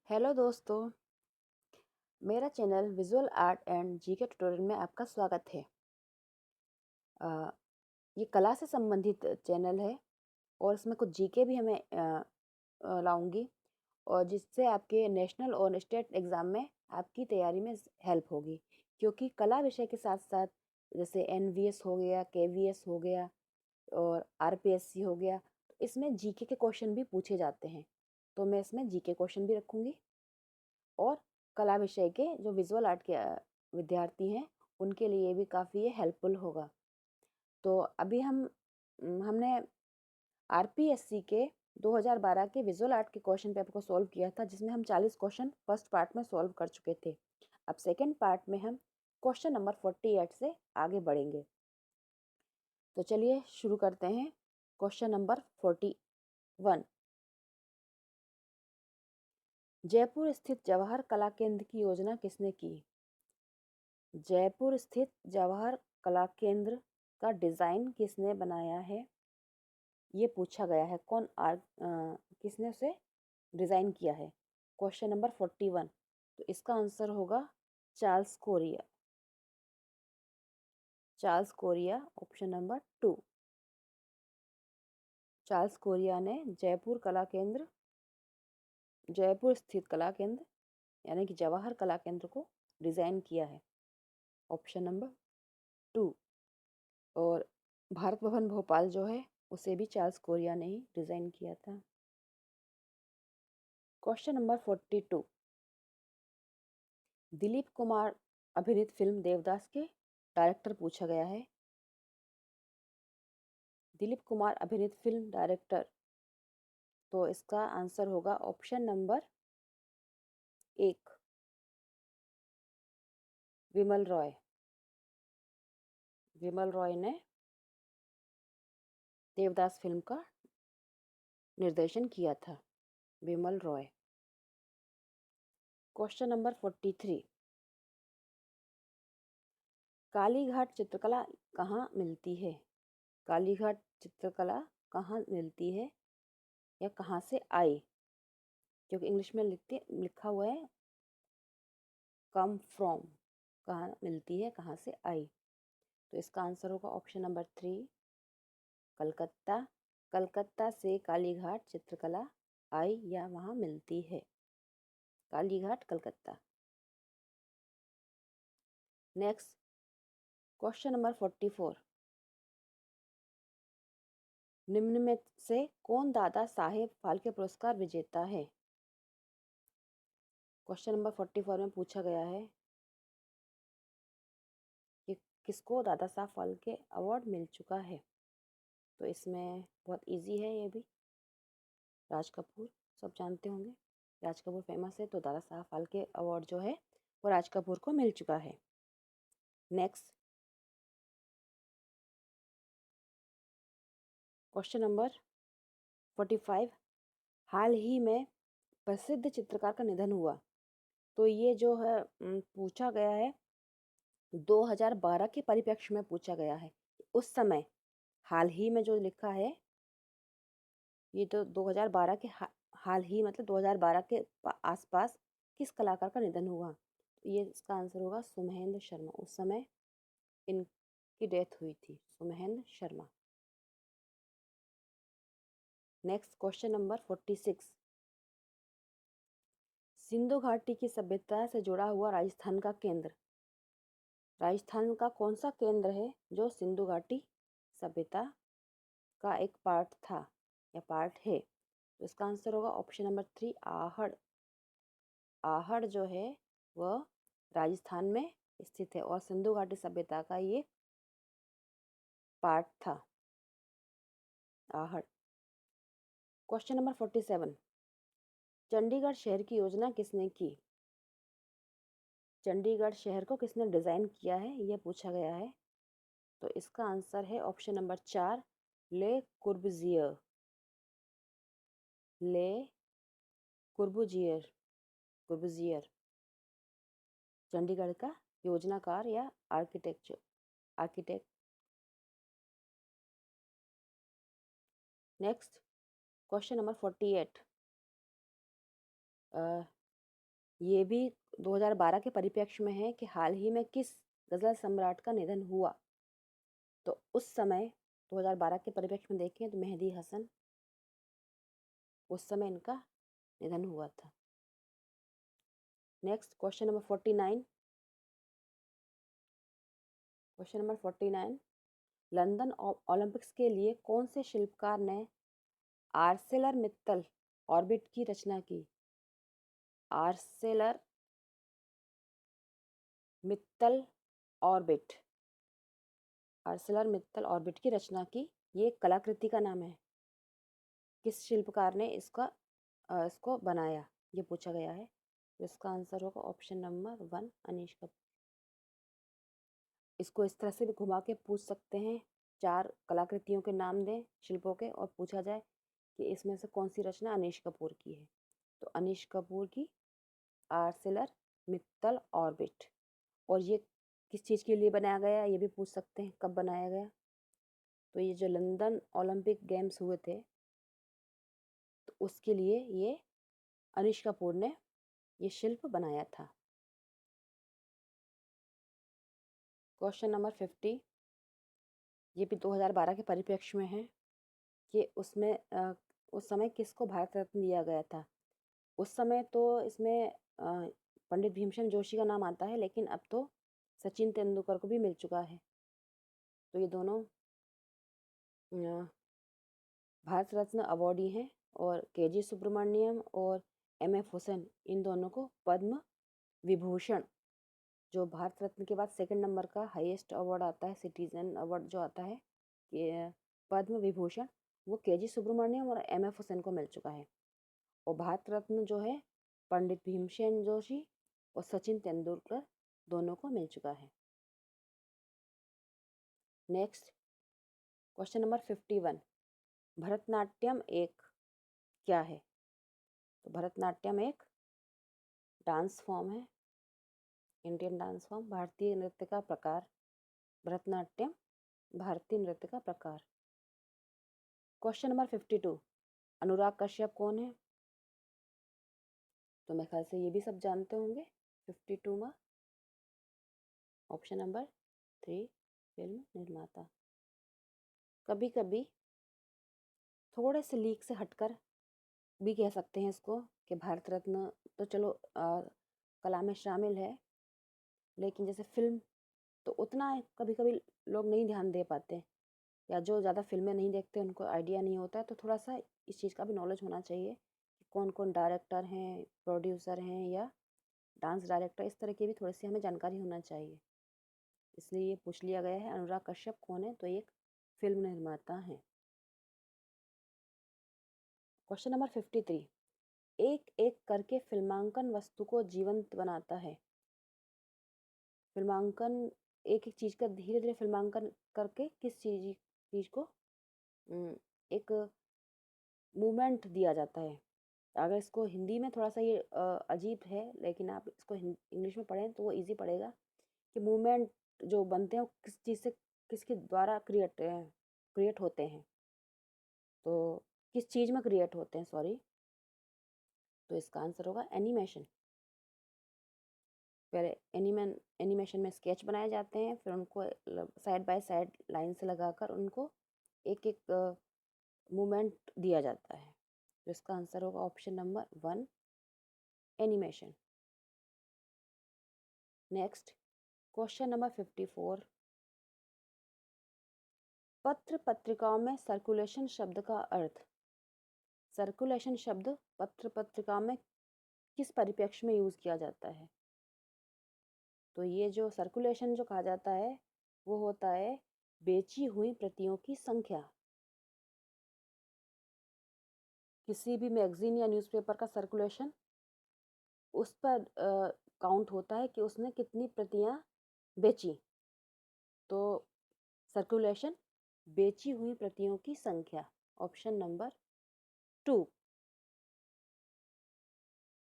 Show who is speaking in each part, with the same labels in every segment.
Speaker 1: Hello दोस्तों, मेरा channel visual art and GK tutorial में आपका स्वागत है। अ, ये कला से संबंधित चैनल है और इसमें कुछ जीके भी लाऊंगी और जिससे आपके नेशनल और स्टेट एग्ज़ाम में आपकी तैयारी में हेल्प होगी। क्योंकि कला विषय के साथ साथ जैसे एनवीएस हो गया, केवीएस हो गया और आरपीएससी हो गया, तो इसमें जीके के क्वेश्चन भी पूछे जाते हैं। तो मैं इसमें जीके क्वेश्चन भी रखूँगी और कला विषय के जो विजुअल आर्ट के विद्यार्थी हैं उनके लिए भी काफ़ी ये हेल्पफुल होगा। तो अभी हमने आरपीएससी के 2012 के विजुअल आर्ट के क्वेश्चन पेपर को सॉल्व किया था, जिसमें हम 40 क्वेश्चन फर्स्ट पार्ट में सॉल्व कर चुके थे। अब सेकंड पार्ट में हम क्वेश्चन नंबर 48 से आगे बढ़ेंगे। तो चलिए शुरू करते हैं। क्वेश्चन नंबर 41, जयपुर स्थित जवाहर कला केंद्र की योजना किसने की? जयपुर स्थित जवाहर कला केंद्र का डिज़ाइन किसने बनाया है? ये पूछा गया है। किसने उसे डिज़ाइन किया है? Question number 41। तो इसका आंसर होगा Charles Korea. Charles Korea, option number 2। Charles Korea ने जयपुर स्थित कला केंद्र यानी कि जवाहर कला केंद्र को डिज़ाइन किया है, ऑप्शन नंबर 2। और भारत भवन भोपाल जो है उसे भी चार्ल्स कोरिया ने ही डिज़ाइन किया था। क्वेश्चन नंबर 42, दिलीप कुमार अभिनीत फिल्म देवदास के डायरेक्टर पूछा गया है। दिलीप कुमार अभिनीत फिल्म डायरेक्टर, तो इसका आंसर होगा ऑप्शन नंबर 1, विमल रॉय। विमल रॉय ने देवदास फिल्म का निर्देशन किया था। विमल रॉय। क्वेश्चन नंबर 43, कालीघाट चित्रकला कहाँ मिलती है? कालीघाट चित्रकला कहाँ मिलती है या कहाँ से आई? क्योंकि इंग्लिश में लिखा हुआ है कम फ्रॉम, कहाँ मिलती है, कहाँ से आई। तो इसका आंसर होगा ऑप्शन नंबर 3, कलकत्ता। कलकत्ता से कालीघाट चित्रकला आई या वहाँ मिलती है। Kalighat, Calcutta. Next, question number 44, निम्न में से कौन दादा साहेब फाल्के पुरस्कार विजेता है? क्वेश्चन नंबर 44 में पूछा गया है कि किसको दादा साहब फाल्के अवार्ड मिल चुका है। तो इसमें बहुत इजी है ये भी। राज कपूर, सब जानते होंगे। राज कपूर फेमस है, तो दादा साहब फाल्के अवार्ड जो है वो राज कपूर को मिल चुका है। नेक्स्ट, क्वेश्चन नंबर 45, हाल ही में प्रसिद्ध चित्रकार का निधन हुआ। तो ये जो है पूछा गया है 2012 के परिप्रेक्ष्य में पूछा गया है। उस समय हाल ही में जो लिखा है ये तो 2012 के हाल ही मतलब 2012 के आसपास किस कलाकार का निधन हुआ? तो ये इसका आंसर होगा सुमहेंद्र शर्मा। उस समय इनकी डेथ हुई थी, Sumahendra Sharma. Next, question number 46, Sindhu घाटी की सभ्यता से जुड़ा हुआ राजस्थान का केंद्र। राजस्थान का कौन सा केंद्र है जो सिंधु घाटी सभ्यता का एक पार्ट था या पार्ट है? तो इसका आंसर होगा ऑप्शन नंबर 3, आहड़। आहड़ जो है वह राजस्थान में स्थित है और सिंधु घाटी सभ्यता का ये पार्ट था, आहड़। क्वेश्चन नंबर 47, चंडीगढ़ शहर की योजना किसने की? चंडीगढ़ शहर को किसने डिज़ाइन किया है यह पूछा गया है। तो इसका आंसर है ऑप्शन नंबर 4, ले कुर्बुजियर। ले कुर्बुजियर, कुर्बुजियर चंडीगढ़ का योजनाकार या आर्किटेक्ट। नेक्स्ट, क्वेश्चन नंबर 48, ये भी 2012 के परिप्रेक्ष्य में है कि हाल ही में किस गज़ल सम्राट का निधन हुआ। तो उस समय 2012 के परिप्रेक्ष्य में देखें तो मेहदी हसन, उस समय इनका निधन हुआ था। Next question number 49। Question number 49, London Olympics के लिए कौन से शिल्पकार ने आर्सेलर मित्तल ऑर्बिट की रचना की? Arcelor Mittal orbit, Arcelor Mittal orbit की रचना की, ये एक कलाकृति का नाम है। किस शिल्पकार ने इसको बनाया, ये पूछा गया है। तो इसका आंसर होगा ऑप्शन नंबर 1, अनीश कपूर। इसको इस तरह से भी घुमा के पूछ सकते हैं, 4 कलाकृतियों के नाम दें शिल्पों के, और पूछा जाए कि इसमें से कौन सी रचना अनीश कपूर की है। तो अनीश कपूर की आर्सेलर मित्तल ऑर्बिट। और ये किस चीज़ के लिए बनाया गया, ये भी पूछ सकते हैं कब बनाया गया। तो ये जो लंदन ओलंपिक गेम्स हुए थे, तो उसके लिए ये अनीश कपूर ने ये शिल्प बनाया था। क्वेश्चन नंबर 50, ये भी 2012 के परिप्रेक्ष्य में है कि उस समय किसको भारत रत्न दिया गया था। उस समय तो इसमें पंडित भीमसेन जोशी का नाम आता है, लेकिन अब तो सचिन तेंदुलकर को भी मिल चुका है। तो ये दोनों भारत रत्न अवॉर्डी हैं, और केजी सुब्रमण्यम और एमएफ हुसैन, इन दोनों को पद्म विभूषण, जो भारत रत्न के बाद सेकंड नंबर का हाईएस्ट अवार्ड आता है, सिटीजन अवार्ड जो आता है कि पद्म विभूषण, वो केजी सुब्रमण्यम और एमएफ हुसैन को मिल चुका है। और भारत रत्न जो है पंडित भीमसेन जोशी और सचिन तेंदुलकर दोनों को मिल चुका है। नेक्स्ट क्वेश्चन नंबर 51, भरतनाट्यम एक क्या है? तो भरतनाट्यम एक डांस फॉर्म है, इंडियन डांस फॉर्म, भारतीय नृत्य का प्रकार। भरतनाट्यम भारतीय नृत्य का प्रकार। क्वेश्चन नंबर 52, अनुराग कश्यप कौन है? तो मेरे ख्याल से ये भी सब जानते होंगे। 52 में ऑप्शन नंबर 3, फिल्म निर्माता। कभी कभी थोड़े से लीक से हटकर भी कह सकते हैं इसको कि भारत रत्न तो चलो कला में शामिल है, लेकिन जैसे फिल्म तो उतना कभी कभी लोग नहीं ध्यान दे पाते, या जो ज़्यादा फिल्में नहीं देखते उनको आइडिया नहीं होता है। तो थोड़ा सा इस चीज़ का भी नॉलेज होना चाहिए कि कौन कौन डायरेक्टर हैं, प्रोड्यूसर हैं, या डांस डायरेक्टर, इस तरह की भी थोड़ी सी हमें जानकारी होना चाहिए। इसलिए ये पूछ लिया गया है अनुराग कश्यप कौन है, तो एक फिल्म निर्माता हैं। क्वेश्चन नंबर 53, एक एक करके फिल्मांकन वस्तु को जीवंत बनाता है। फिल्मांकन एक एक चीज़ का धीरे धीरे फिल्मांकन करके किस चीज़ को एक मूवमेंट दिया जाता है। अगर इसको हिंदी में थोड़ा सा ये अजीब है, लेकिन आप इसको इंग्लिश में पढ़ें तो वो इजी पड़ेगा कि मूवमेंट जो बनते हैं वो किस चीज़ से, किसके द्वारा क्रिएट होते हैं। तो किस चीज़ में क्रिएट होते हैं, सॉरी। तो इसका आंसर होगा एनिमेशन। पहले एनिमेशन में स्केच बनाए जाते हैं, फिर उनको साइड बाय साइड लाइन से लगाकर उनको एक एक मूवमेंट दिया जाता है। तो इसका आंसर होगा option number 1, animation. Next question number 54, पत्र पत्रिकाओं में सर्कुलेशन शब्द का अर्थ। सर्कुलेशन शब्द पत्र पत्रिका में किस परिप्रेक्ष्य में यूज़ किया जाता है? तो ये जो सर्कुलेशन जो कहा जाता है वो होता है बेची हुई प्रतियों की संख्या। किसी भी मैगजीन या न्यूज़पेपर का सर्कुलेशन उस पर काउंट होता है कि उसने कितनी प्रतियां बेची। तो सर्कुलेशन बेची हुई प्रतियों की संख्या, option number 2।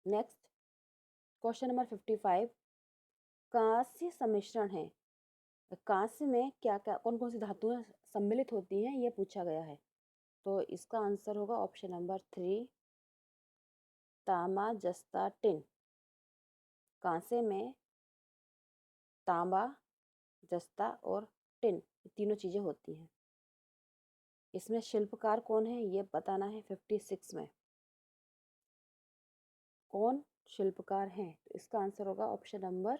Speaker 1: Next question number 55, कांस्य सम्मिश्रण है। कांस्य में क्या क्या कौन कौन सी धातुएं सम्मिलित होती हैं, ये पूछा गया है। तो इसका आंसर होगा ऑप्शन नंबर 3, तामा जस्ता टिन। कांसे में तांबा, जस्ता और टिन, ये तीनों चीज़ें होती हैं। इसमें शिल्पकार कौन है ये बताना है 56 में। कौन शिल्पकार हैं? तो इसका आंसर होगा ऑप्शन नंबर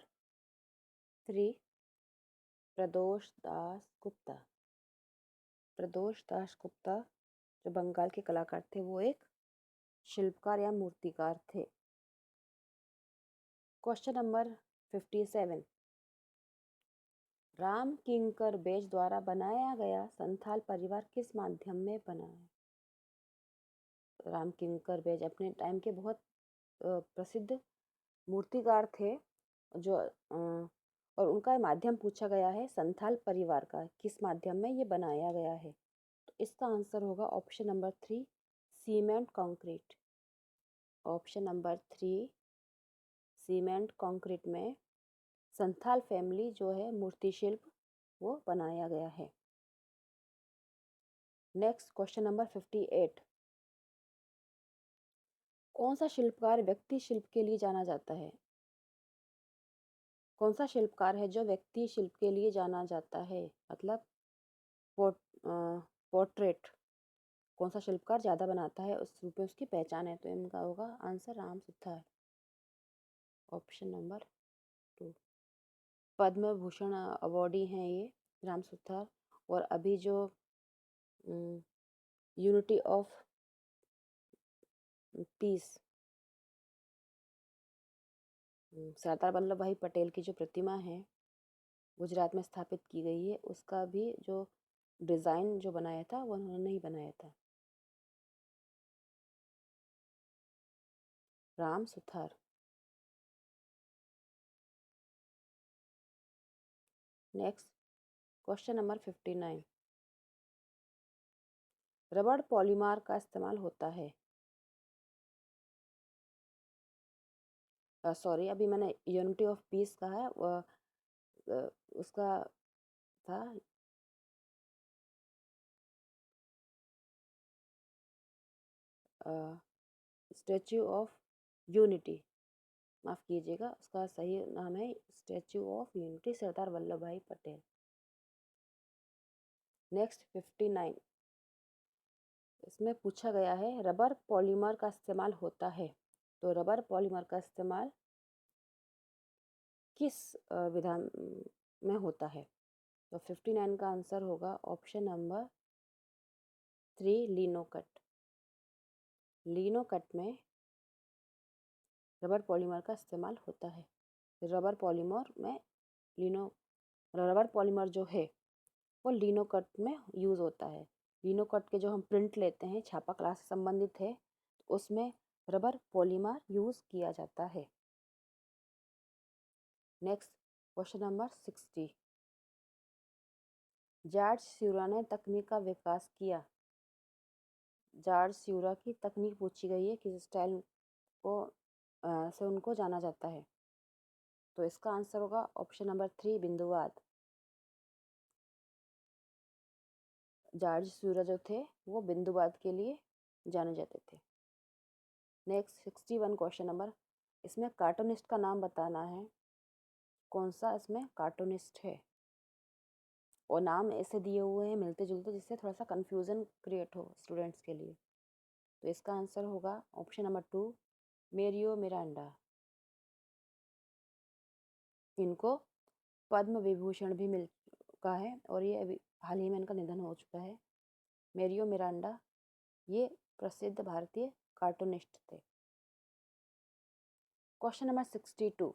Speaker 1: 3, प्रदोष दास गुप्ता। प्रदोष दास गुप्ता जो बंगाल के कलाकार थे, वो एक शिल्पकार या मूर्तिकार थे। क्वेश्चन नंबर 57, राम किंकर बेज द्वारा बनाया गया संथाल परिवार किस माध्यम में बना है? राम किंकर बेज अपने टाइम के बहुत प्रसिद्ध मूर्तिकार थे, जो और उनका माध्यम पूछा गया है संथाल परिवार का, किस माध्यम में ये बनाया गया है? तो इसका आंसर होगा option number 3, cement concrete. Option number 3, cement concrete में संथाल फैमिली जो है मूर्ति शिल्प वो बनाया गया है। नेक्स्ट क्वेश्चन नंबर 58, कौन सा शिल्पकार व्यक्ति शिल्प के लिए जाना जाता है? कौन सा शिल्पकार है जो व्यक्ति शिल्प के लिए जाना जाता है, मतलब पोर्ट्रेट? कौन सा शिल्पकार ज़्यादा बनाता है, उस रूप में उसकी पहचान है? तो इनका होगा answer Ram Suthar. Option number 2, Padma Bhushan awardee हैं ये राम सुथार। और अभी जो unity of peace, Sardar Vallabh भाई पटेल की जो प्रतिमा है गुजरात में स्थापित की गई है, उसका भी जो डिज़ाइन जो बनाया था वो उन्होंने ही बनाया था, Ram Suthar. Next question number 59, रबड़ पॉलीमर का इस्तेमाल होता है, सॉरी अभी मैंने यूनिटी ऑफ पीस कहा है, उसका था स्टैच्यू ऑफ यूनिटी, माफ़ कीजिएगा, उसका सही नाम है statue of unity, Sardar Vallabh भाई पटेल। नेक्स्ट 59, इसमें पूछा गया है रबर पॉलीमर का इस्तेमाल होता है, तो रबर पॉलीमर का इस्तेमाल किस विधान में होता है? तो 59 का आंसर होगा ऑप्शन नंबर 3, लिनोकट। लिनोकट में रबर पॉलीमर का इस्तेमाल होता है। रबर पॉलीमर में लिनो रबर पॉलीमर जो है वो लिनोकट में यूज़ होता है। लिनोकट के जो हम प्रिंट लेते हैं, छापा कला से संबंधित है, उसमें रबर पॉलीमर यूज़ किया जाता है। नेक्स्ट क्वेश्चन नंबर 60, जॉर्ज स्यूरा ने तकनीक का विकास किया। जॉर्ज स्यूरा की तकनीक पूछी गई है, किस स्टाइल को से उनको जाना जाता है? तो इसका आंसर होगा ऑप्शन नंबर 3, बिंदुवाद। जॉर्ज स्यूरा जो थे वो बिंदुवाद के लिए जाने जाते थे। नेक्स्ट 61 क्वेश्चन नंबर, इसमें कार्टूनिस्ट का नाम बताना है, कौन सा इसमें कार्टूनिस्ट है? और नाम ऐसे दिए हुए हैं मिलते जुलते, जिससे थोड़ा सा कन्फ्यूज़न क्रिएट हो स्टूडेंट्स के लिए। तो इसका आंसर होगा ऑप्शन नंबर 2, मेरियो मिरांडा। इनको पद्म विभूषण भी मिल चुका है और ये अभी हाल ही में इनका निधन हो चुका है। मेरियो मिरांडा ये प्रसिद्ध भारतीय कार्टूनिस्ट थे। क्वेश्चन नंबर 62,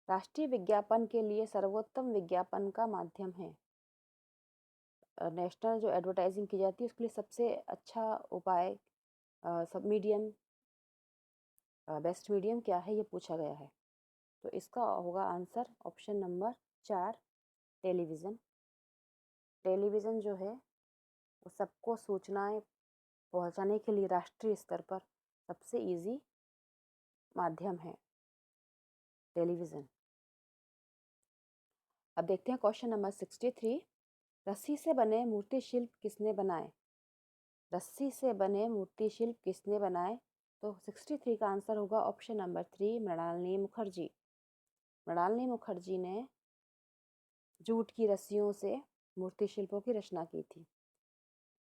Speaker 1: राष्ट्रीय विज्ञापन के लिए सर्वोत्तम विज्ञापन का माध्यम है। नेशनल जो एडवर्टाइजिंग की जाती है उसके लिए सबसे अच्छा उपाय, सब मीडियम, बेस्ट मीडियम क्या है, ये पूछा गया है। तो इसका होगा answer option number 4, television. Television जो है वो सबको सूचनाएं पहुंचाने के लिए राष्ट्रीय स्तर पर सबसे इजी माध्यम है टेलीविज़न। अब देखते हैं क्वेश्चन नंबर 63, रस्सी से बने मूर्ति शिल्प किसने बनाए? रस्सी से बने मूर्ति शिल्प किसने बनाए? तो 63 का आंसर होगा ऑप्शन नंबर 3, मृणालिनी मुखर्जी। मृणालिनी मुखर्जी ने जूट की रस्सियों से मूर्ति शिल्पों की रचना की थी।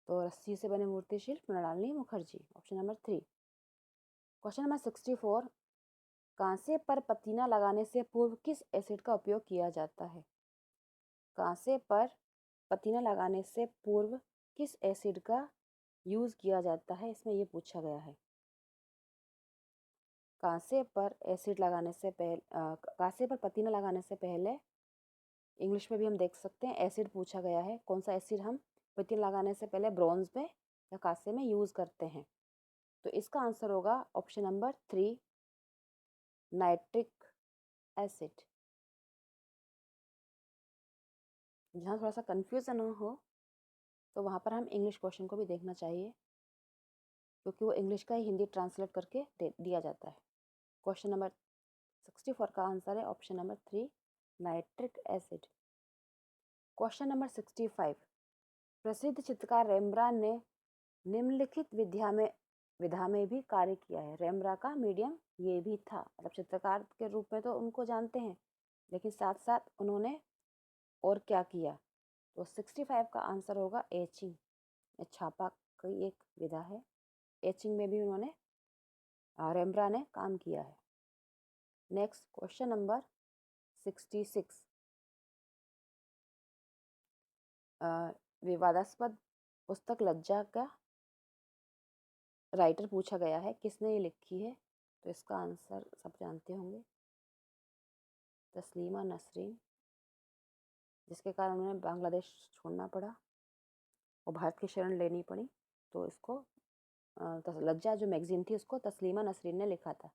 Speaker 1: तो रस्सी से बने मूर्ति शिल्प Mrinalini Mukherjee, option number 3। Question number 64, कांसे पर पतीना लगाने से पूर्व किस एसिड का उपयोग किया जाता है? कांसे पर पतीना लगाने से पूर्व किस एसिड का यूज किया जाता है, इसमें ये पूछा गया है। कांसे पर एसिड लगाने से पहले कांसे पर पतीना लगाने से पहले, इंग्लिश में भी हम देख सकते हैं, एसिड पूछा गया है। कौन सा एसिड हम पतीना लगाने से पहले ब्रॉन्ज में या कांसे में यूज करते हैं? तो इसका आंसर होगा ऑप्शन नंबर 3, नाइट्रिक एसिड। जहाँ थोड़ा सा कंफ्यूजन हो तो वहाँ पर हम इंग्लिश क्वेश्चन को भी देखना चाहिए, क्योंकि वो इंग्लिश का ही हिंदी ट्रांसलेट करके दिया जाता है। क्वेश्चन नंबर 64 का आंसर है option number 3, nitric acid. Question number 65, प्रसिद्ध चित्रकार रेम्ब्रांड ने निम्नलिखित विधा में भी कार्य किया है। रेम्ब्रांड का मीडियम ये भी था, मतलब चित्रकार के रूप में तो उनको जानते हैं, लेकिन साथ साथ उन्होंने और क्या किया? तो 65 का आंसर होगा एचिंग। छापा की एक विधा है, एचिंग में भी उन्होंने रेम्ब्रांड ने काम किया है। नेक्स्ट क्वेश्चन नंबर 66, विवादास्पद पुस्तक लज्जा का राइटर पूछा गया है, किसने ये लिखी है? तो इसका आंसर सब जानते होंगे, तस्लीमा नसरीन, जिसके कारण उन्हें बांग्लादेश छोड़ना पड़ा और भारत की शरण लेनी पड़ी। तो इसको लज्जा जो मैगजीन थी उसको तस्लीमा नसरीन ने लिखा था।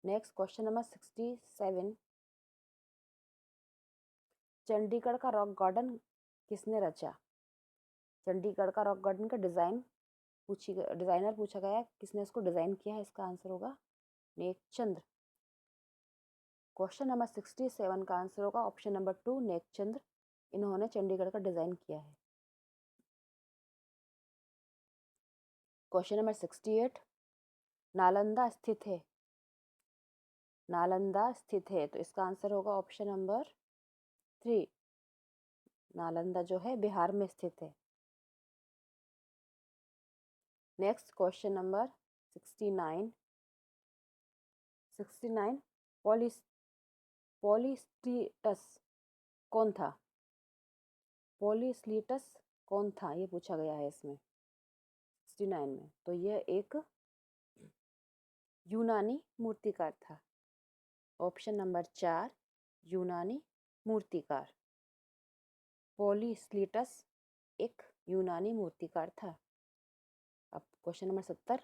Speaker 1: नेक्स्ट क्वेश्चन नंबर 67, चंडीगढ़ का रॉक गार्डन किसने रचा? चंडीगढ़ का रॉक गार्डन का डिजाइनर पूछा गया है, किसने इसको डिजाइन किया है? इसका आंसर होगा नेकचंद्र। क्वेश्चन नंबर 67 का आंसर होगा ऑप्शन नंबर 2, नेकचंद्र। इन्होंने चंडीगढ़ का डिजाइन किया है। क्वेश्चन नंबर 68, नालंदा स्थित है। नालंदा स्थित है, तो इसका आंसर होगा ऑप्शन नंबर 3, नालंदा जो है बिहार में स्थित है। नेक्स्ट क्वेश्चन नंबर 69, पॉलीस्टीटस कौन था? पॉलीस्टीटस कौन था, ये पूछा गया है इसमें 69 में। तो यह एक यूनानी मूर्तिकार था, ऑप्शन नंबर 4, यूनानी मूर्तिकार। पॉलीस्टीटस एक यूनानी मूर्तिकार था। अब क्वेश्चन नंबर 70,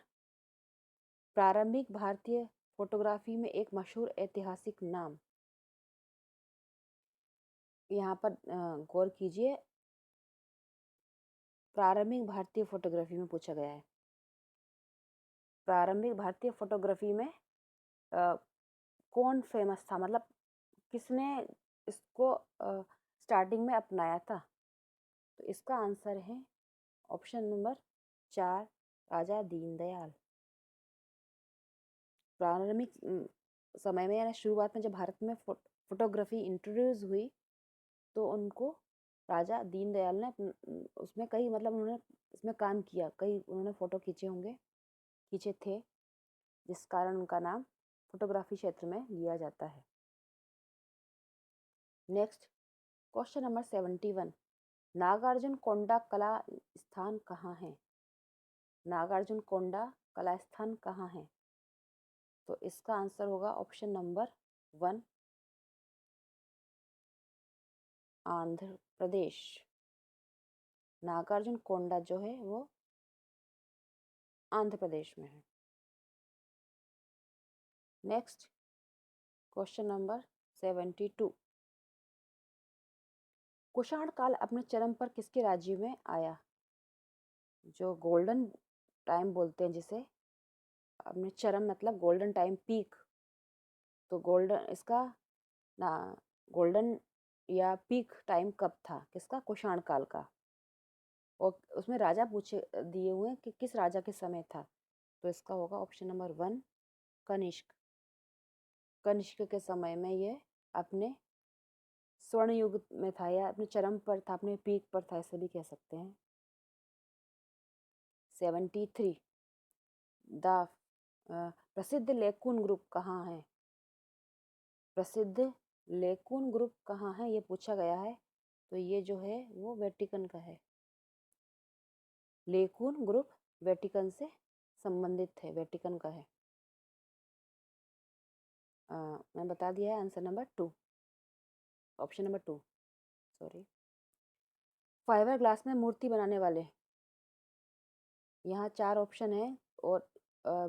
Speaker 1: प्रारंभिक भारतीय फोटोग्राफी में एक मशहूर ऐतिहासिक नाम। यहाँ पर गौर कीजिए, प्रारंभिक भारतीय फोटोग्राफी में पूछा गया है। प्रारंभिक भारतीय फोटोग्राफी में कौन फेमस था, मतलब किसने इसको स्टार्टिंग में अपनाया था? तो इसका आंसर है ऑप्शन नंबर 4, राजा दीनदयाल। प्रारंभिक समय में या शुरुआत में जब भारत में फोटोग्राफी इंट्रोड्यूस हुई तो उनको राजा दीनदयाल ने उसमें कई, मतलब उन्होंने इसमें काम किया, कई उन्होंने फोटो खींचे थे, जिस कारण उनका नाम फोटोग्राफी क्षेत्र में लिया जाता है। नेक्स्ट क्वेश्चन नंबर 71, नागार्जुन कोंडा कला स्थान कहाँ है? नागार्जुन कोंडा कला स्थान कहाँ है? तो इसका आंसर होगा ऑप्शन नंबर 1, आंध्र प्रदेश। नागार्जुन कोंडा जो है वो आंध्र प्रदेश में है। नेक्स्ट क्वेश्चन नंबर 72, कुषाण काल अपने चरम पर किसके राज्य में आया? जो गोल्डन टाइम बोलते हैं जिसे, अपने चरम मतलब गोल्डन टाइम, पीक। तो गोल्डन या पीक टाइम कब था किसका? कुषाण काल का। और उसमें राजा पूछे दिए हुए हैं कि किस राजा के समय था। तो इसका होगा ऑप्शन नंबर 1 कनिष्क। कनिष्क के समय में ये अपने स्वर्ण युग में था या अपने चरम पर था, अपने पीक पर था, ऐसे भी कह सकते हैं। 73 द प्रसिद्ध लेकुन ग्रुप कहाँ है? प्रसिद्ध लेकुन ग्रुप कहाँ है ये पूछा गया है, तो ये जो है वो वेटिकन का है। लेकुन ग्रुप वेटिकन से संबंधित है, वेटिकन का है। मैं बता दिया है answer number 2, option number 2, sorry. Fibre glass में मूर्ति बनाने वाले, यहाँ 4 ऑप्शन है और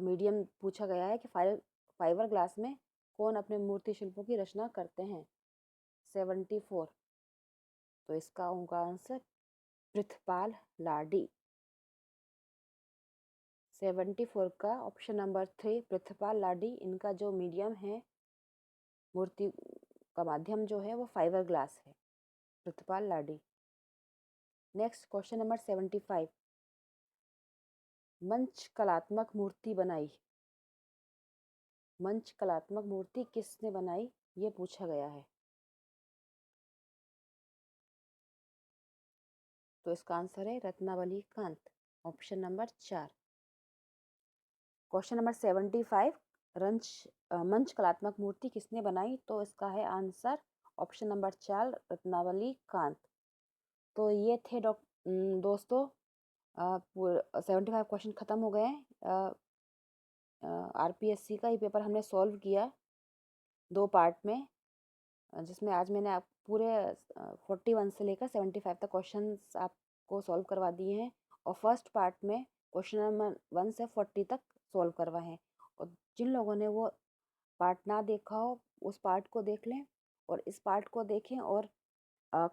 Speaker 1: मीडियम पूछा गया है कि फाइबर ग्लास में कौन अपने मूर्ति शिल्पों की रचना करते हैं। 74, तो इसका होगा आंसर पृथ्वीपाल लाडी। 74 का ऑप्शन नंबर 3 पृथ्वीपाल लाडी, इनका जो मीडियम है, मूर्ति का माध्यम जो है वो फाइबर ग्लास है, पृथ्वीपाल लाडी। नेक्स्ट क्वेश्चन नंबर 75, मंच कलात्मक मूर्ति बनाई, मंच कलात्मक मूर्ति किसने बनाई ये पूछा गया है। तो इसका आंसर है Ratnavali Kant, option number 4। Question number 75, मंच कलात्मक मूर्ति किसने बनाई, तो इसका है answer option number 4 Ratnavali Kant. तो ये थे दोस्तों 75 क्वेश्चन खत्म हो गए हैं। आरपीएससी का ये पेपर हमने सॉल्व किया 2 पार्ट में, जिसमें आज मैंने आप पूरे 41 से लेकर 75 तक क्वेश्चंस आपको सॉल्व करवा दिए हैं। और फर्स्ट पार्ट में क्वेश्चन नंबर 1 से 40 तक सॉल्व करवाए हैं। और जिन लोगों ने वो पार्ट ना देखा हो उस पार्ट को देख लें और इस पार्ट को देखें और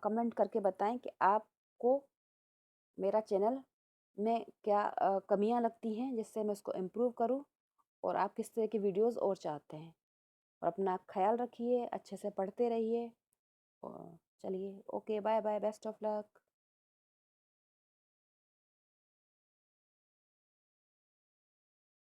Speaker 1: कमेंट करके बताएं कि आपको मेरा चैनल में क्या कमियां लगती हैं, जिससे मैं उसको इम्प्रूव करूं, और आप किस तरह की वीडियोस और चाहते हैं। और अपना ख्याल रखिए, अच्छे से पढ़ते रहिए। और चलिए, okay, bye bye, best of luck.